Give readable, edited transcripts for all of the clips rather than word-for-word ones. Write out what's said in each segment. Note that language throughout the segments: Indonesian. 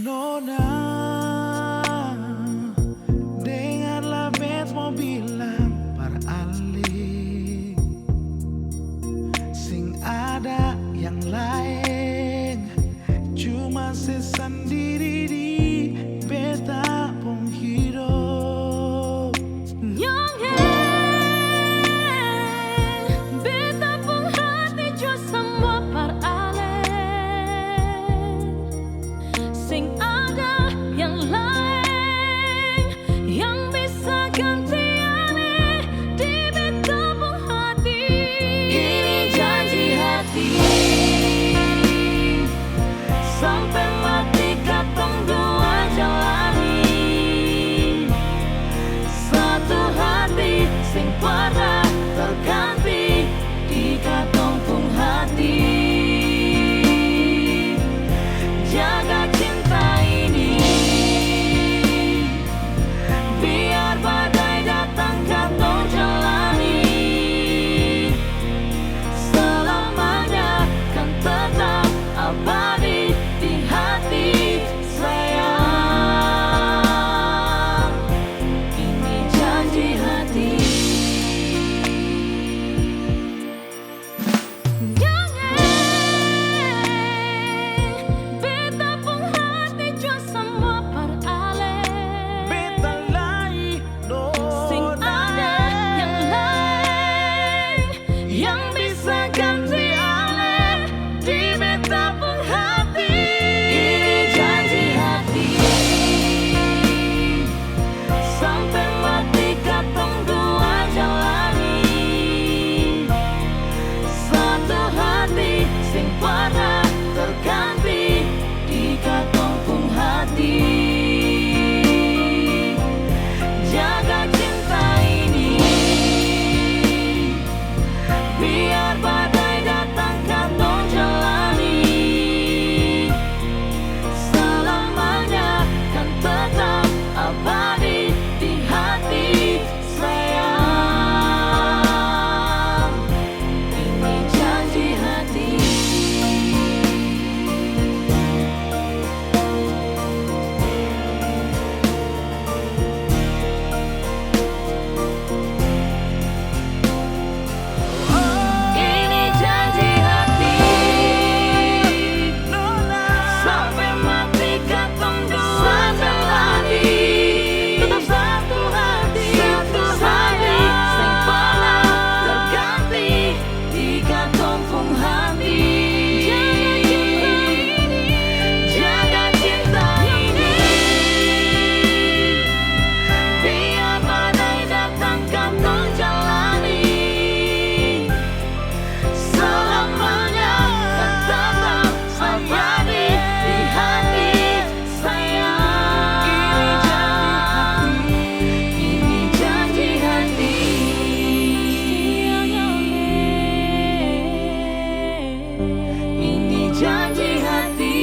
Nona, dengarlah band mau bilang para ahli, sing ada yang lain, cuma sesendiri di beta penghidup. Beta pun hati jua semua par ale, sing ada yang lain yang bisa ganti ane di beta pun hati. Ini janji hati, sampai mati katong dua jalani. Satu hati sing pernah terganti di katong pun hati. Jaga cinta ini, biar badai datang katong jalani. Selamanya kan tetap abadi di hati sayang. Ini janji hati. Beta pun hati jua semua par ale, Beta lain, sing ada yang lain yang bisa ganti ale di beta pun hati. Ini janji hati, sampai mati katong dua jalani. Satu hati sing pernah terganti di katong pun hati. Jaga cinta ini, biar badai datang katong jalani. Selamanya kan tetap abadi di hati sayang. Ini janji hati. Ini janji hati, Nona, sampai mati katong dua jalani. Tetap satu hati, sing pernah terganti di katong pun hati. Jaga cinta ini, biar badai datang katong jalani. Selamanya kan tetap abadi di hati sayang. Ini janji hati. Ini janji hati.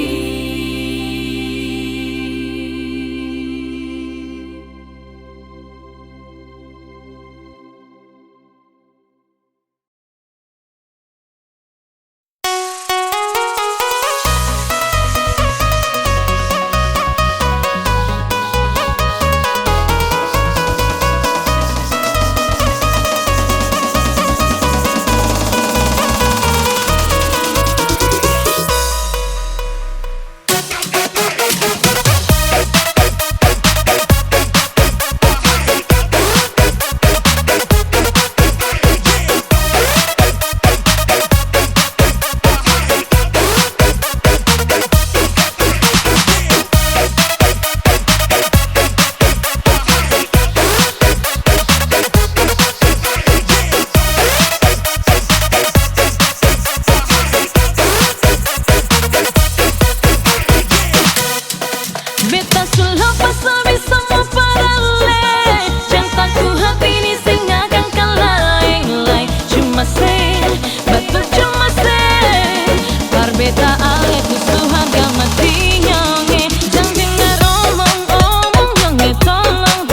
Beta sudah pasami semua paralel. Cintaku hati ini sing akan lain-lain. Cuma sen, betul cuma sen. Par beta ale kusuhan gak mati nyonge. Jangan dengar omong-omong nyonge, tolong.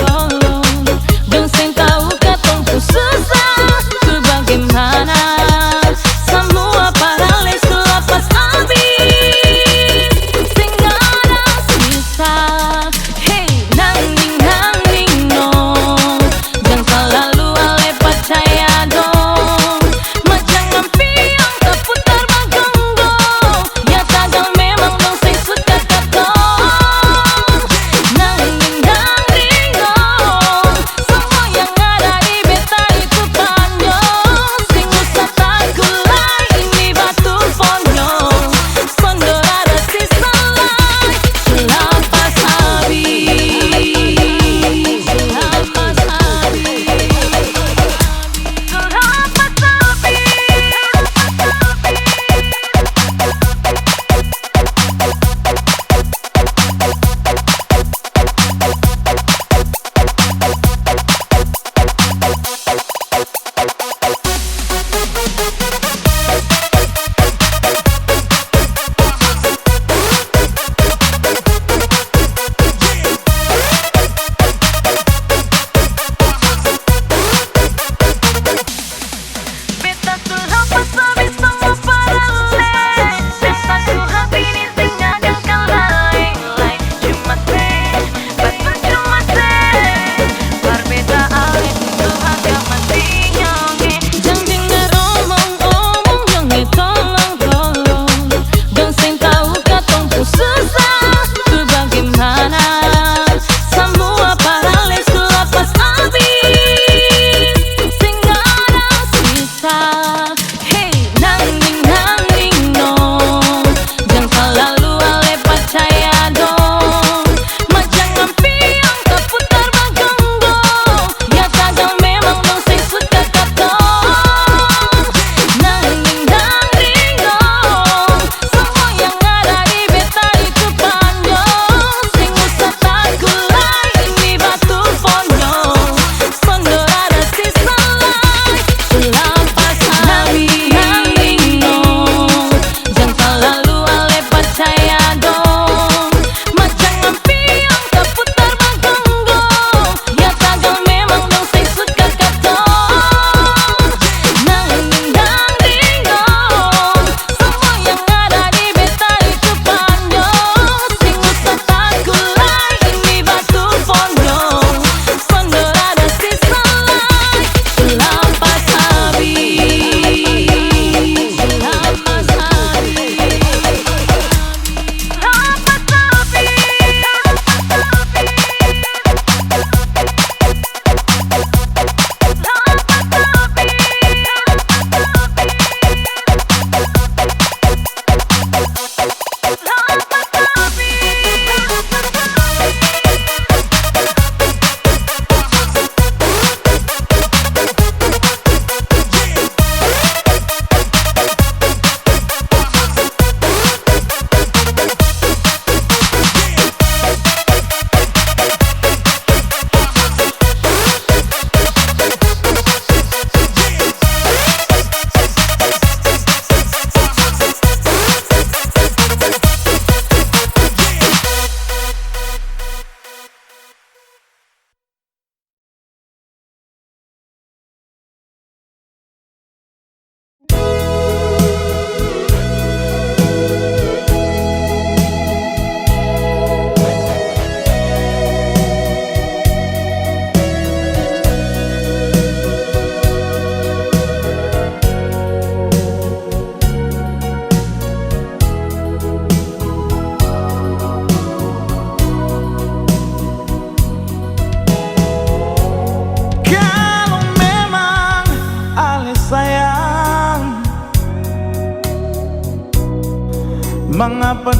Dong sen tahu katong ku susah, ku bagaimana. Semua paralel selepas habis. Sing ada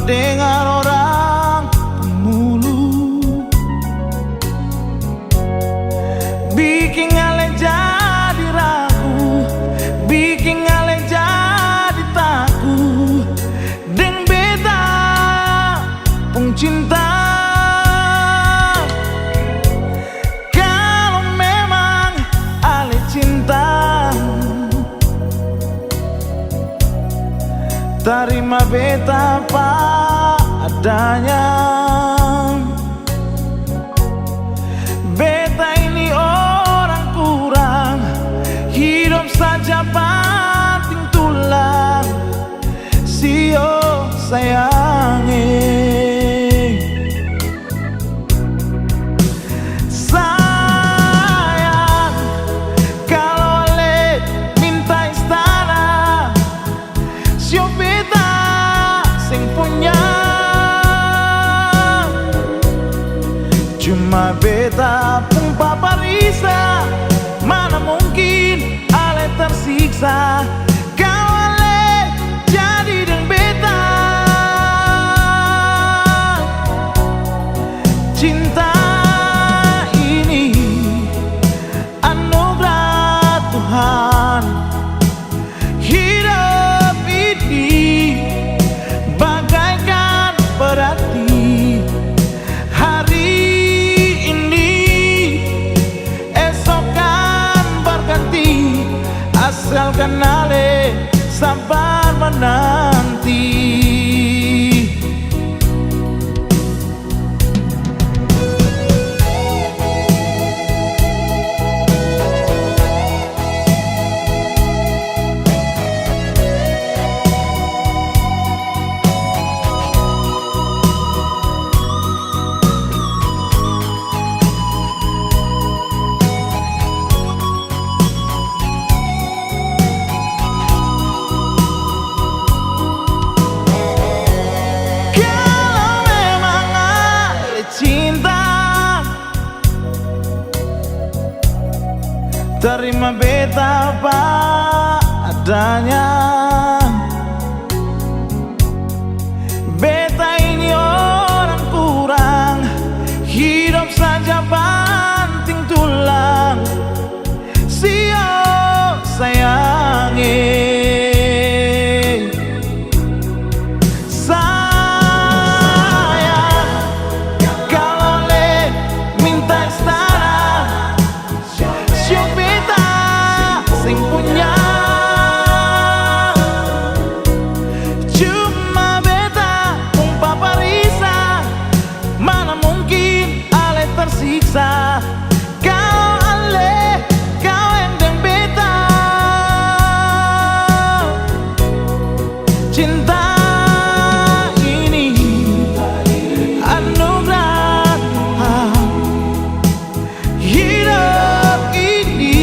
dengar orang mulu, bikin ale jadi ragu, bikin ale jadi takut. Deng beta pung cinta, kalau memang ale cinta, terima beta apa adanya. Beta ini orang kurang, hidup saja banting tulang. Sio sayangi, sayang, kalau ale minta istana, sio beta sing punya. Cuma beta pun paparisa, mana mungkin ale tersiksa. Kau ale jadi deng beta, cinta ini anugerah Tuhan. Hidup ini bagaikan berarti, hari ini esok kan berganti, asalkan ale sabar menanti. Terima beta apa adanya. Beta ini orang kurang, hidup saja banting tulang. Sio sayangi, sayang, kalau le minta istana, sio beta sing punya. Cuma beta pung paparisa, mana mungkin ale tersiksa. Kau ale, kau yang deng beta, cinta ini anugerah Tuhan. Hidup ini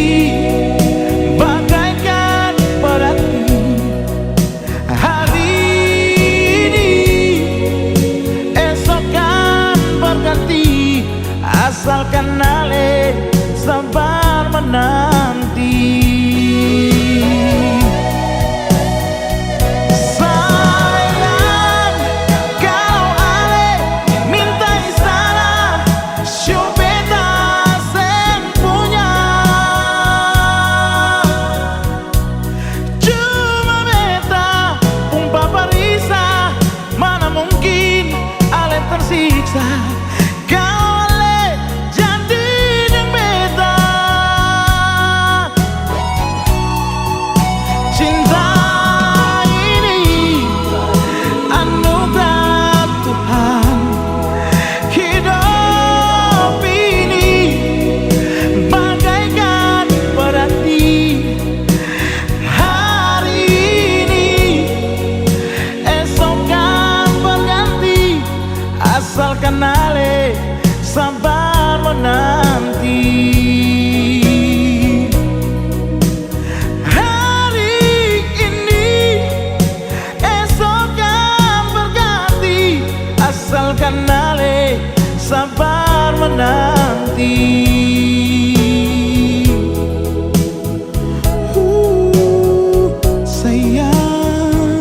bagaikan berarti, hari ini esok kan berganti, asalkan ale sabar menanti. Sayang, kalau ale minta istana, sio beta sing punya. Cuma beta pung paparisa, mana mungkin ale tersiksa. Kau ale jadi deng beta, cinta ini anugerah Tuhan. Hidup ini bagaikan berarti, hari ini esok kan berganti, asalkan ale sabar menanti. Hari ini esok kan berganti, asalkan ale sabar menanti. Sayang,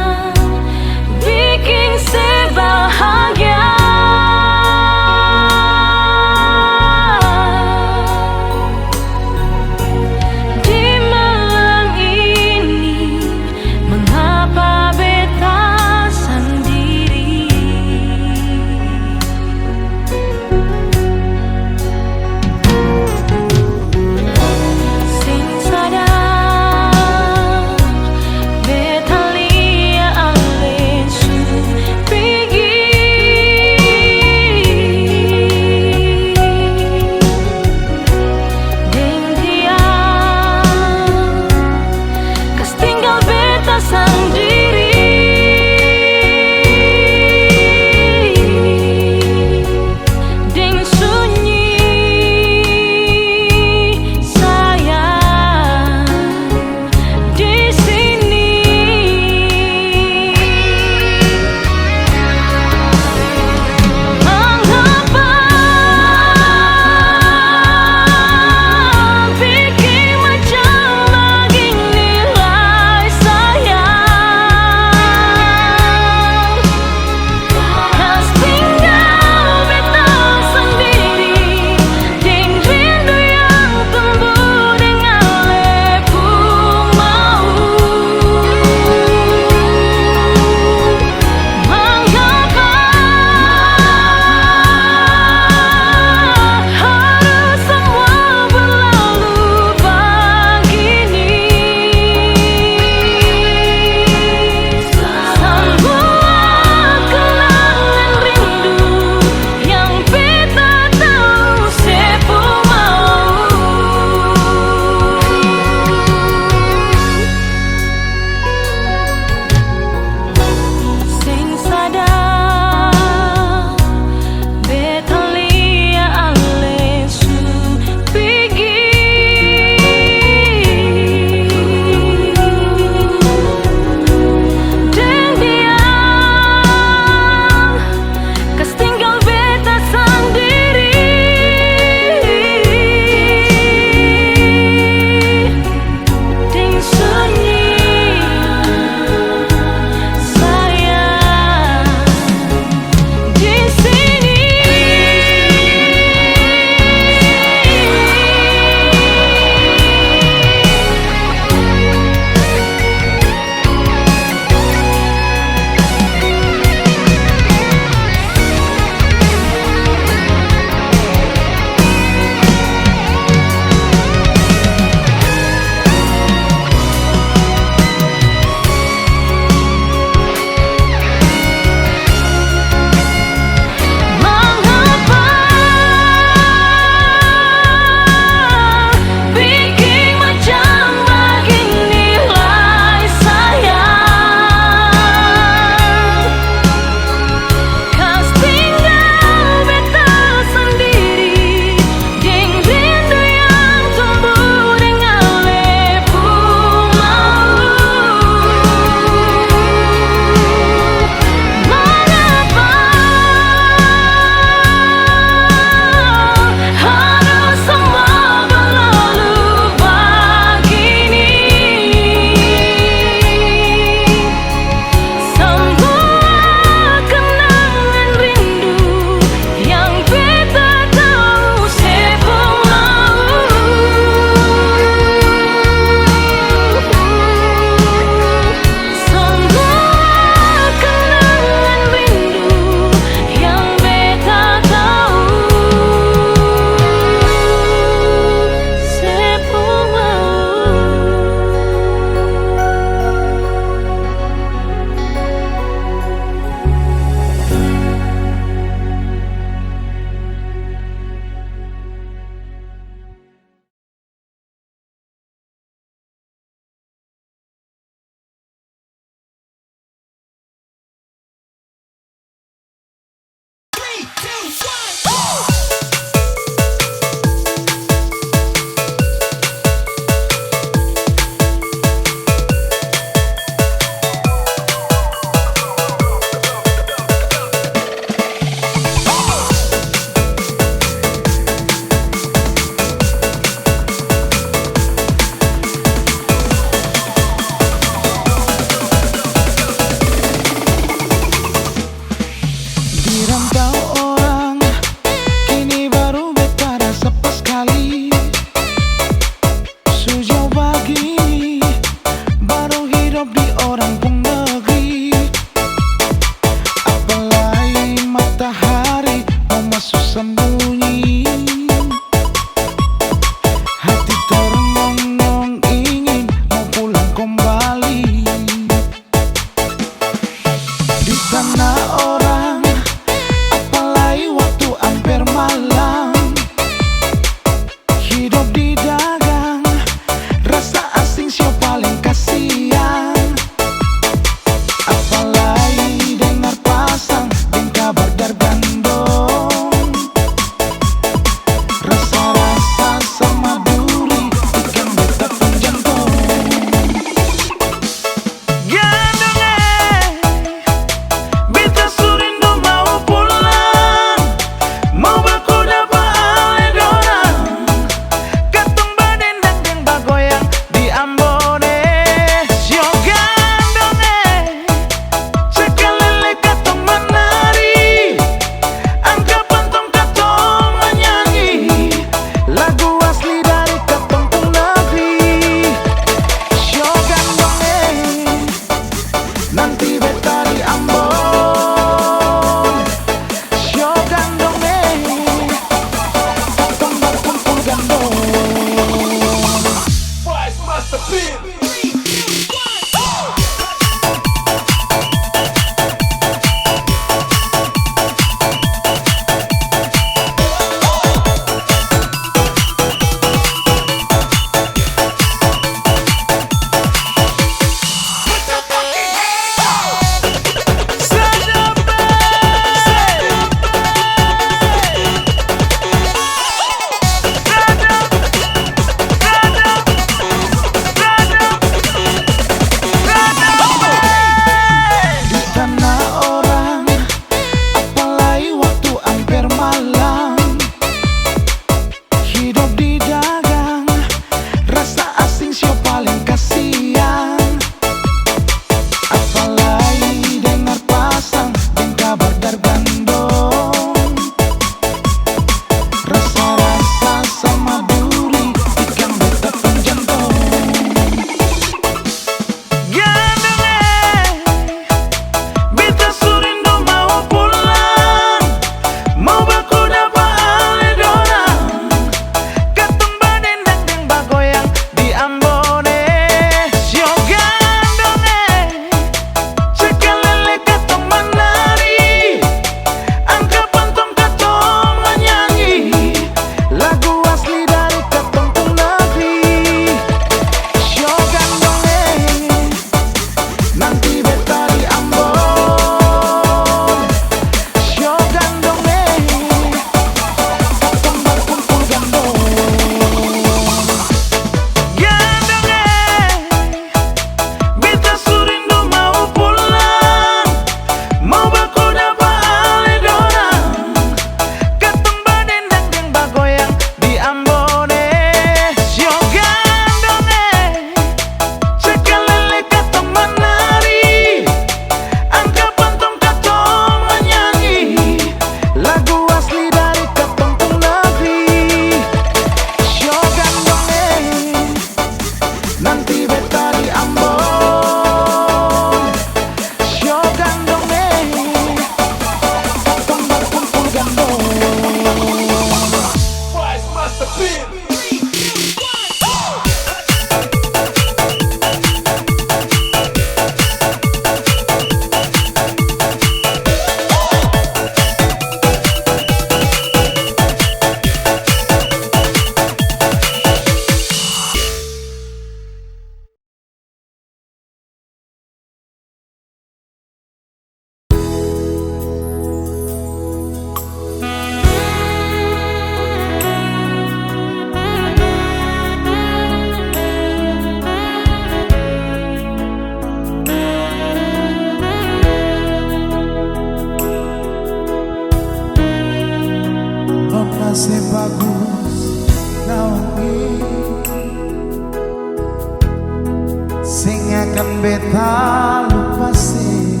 beta lupa sih,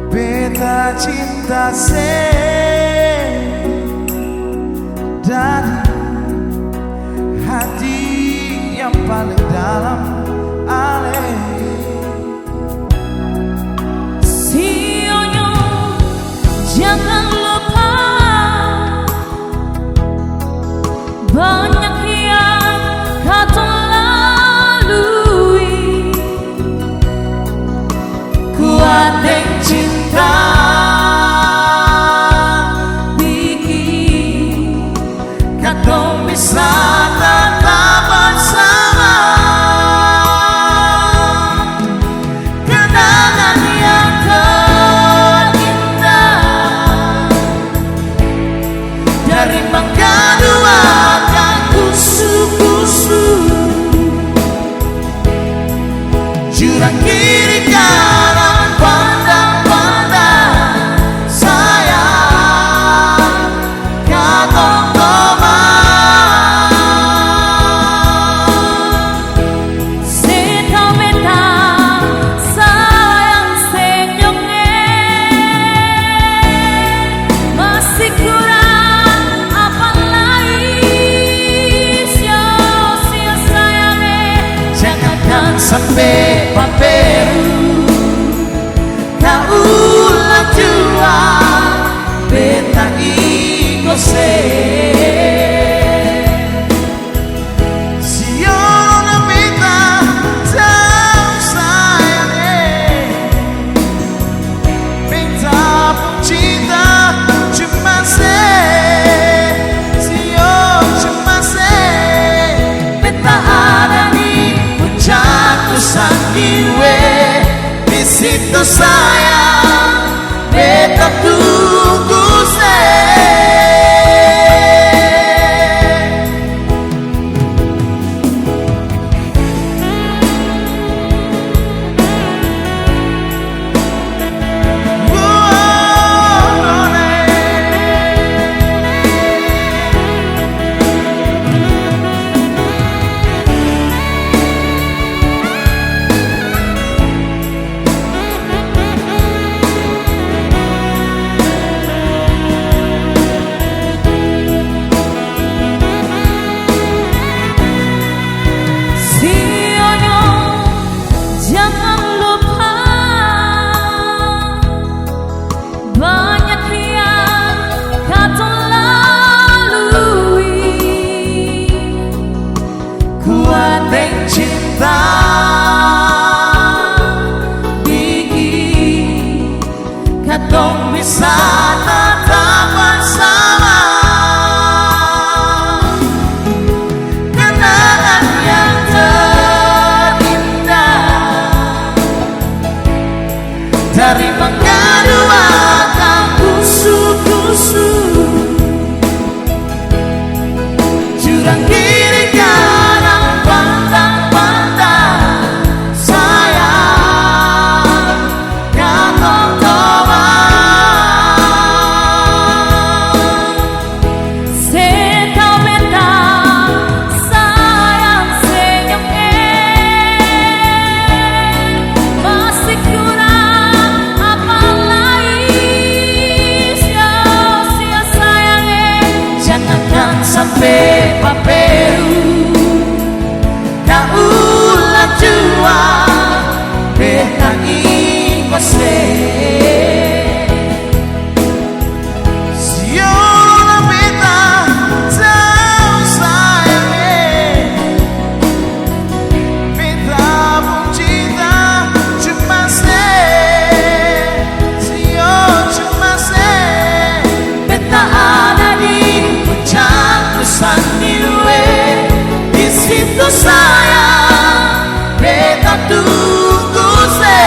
beta cinta sih dari hati yang paling dalam ale. Sionyo, jangan lupa banyak yang kau lalui. Kuat yang cinta bikin kau bisa tetap bersama. Kenangan yang terindah dari mengadukan kusuk-kusuk, jurang kiri kanan pandang-pandang sayang katong toman. Setau beta sayang senyumnya masih kurang apa lagi sia-sia sayangnya. Jangankan sampai paperu kau ulang jua beta iko se. Siona beta jauh sayangnya, beta pun cinta cuma se. Sio cuma se, beta ada di puncak sandiwe. Di situ sayang beta tunggu Sionyo, jangan lupa banyak yang kau lalui. kuat yang cinta bikin katong bisa tetap bersama. Kenangan yang terindah dari mengadukan kusuk-kusuk, jurang kiri kanan pandang-pandang sayang katong toman. Setau beta sayang senyumnya masih kurang apa lagi sia-sia sayangnya. Jangankan sampai paperu kau ulang jua beta iko se. Siona beta jauh sayangnya, beta pun cinta cuma se. Sio cuma se, beta ada di puncak sandiwe. Di situ sayang beta tunggu se.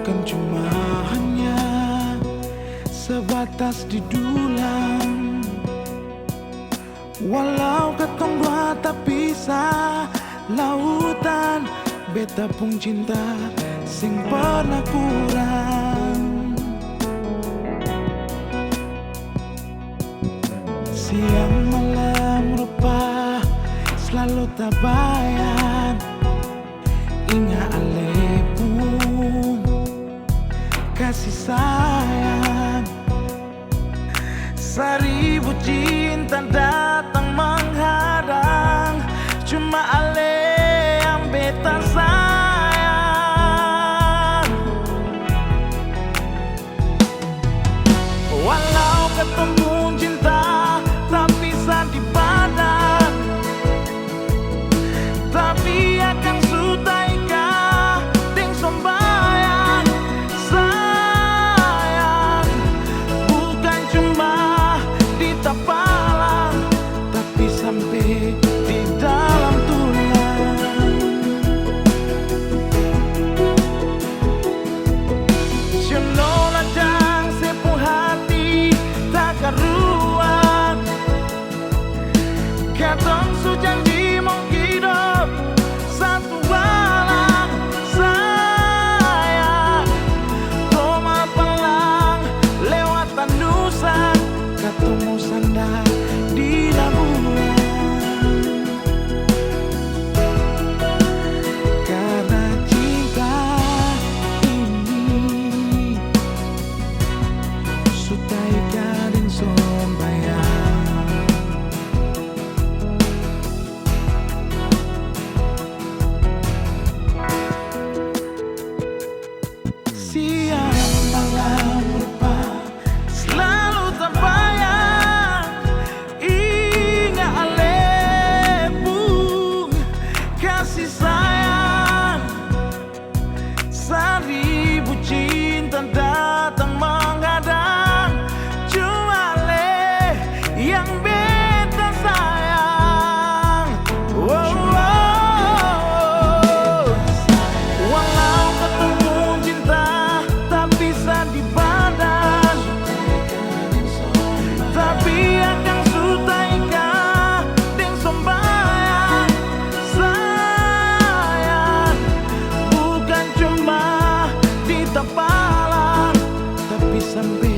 bukan cuma hanya sebatas di dulang. Walau katong dua tak pisah lautan, beta pun cinta sing pernah kurang. Siang malam rupa selalu tak bayang, ingat ale pun kasih sayang. Seribu cinta datang menghadang, cuma ale yang beta sayang. Walau ketemu cinta tak bisa dipandang, tapi akan sutaika ding sombayang. Sayang bukan cuma di tapalang, tapi sampai di dalam tulang. Siono lajang sepuh hati tak karuan, katong sujanji mau hidup satu alam. Sayang toma palang lewat tanusan, katong mau sandar di labuan. Karena cinta ini sutai kading sombayang. Siang malam rupa selalu terbayang, ingat ale pun kasih sayang. Seribu cinta datang menghadang, cuma ale yang beta sayang. Walau ketemu cinta tak bisa dipandang, tapi akan sutaika ding sombayang. Sayang bukan cuma di tapalan, tapi sampai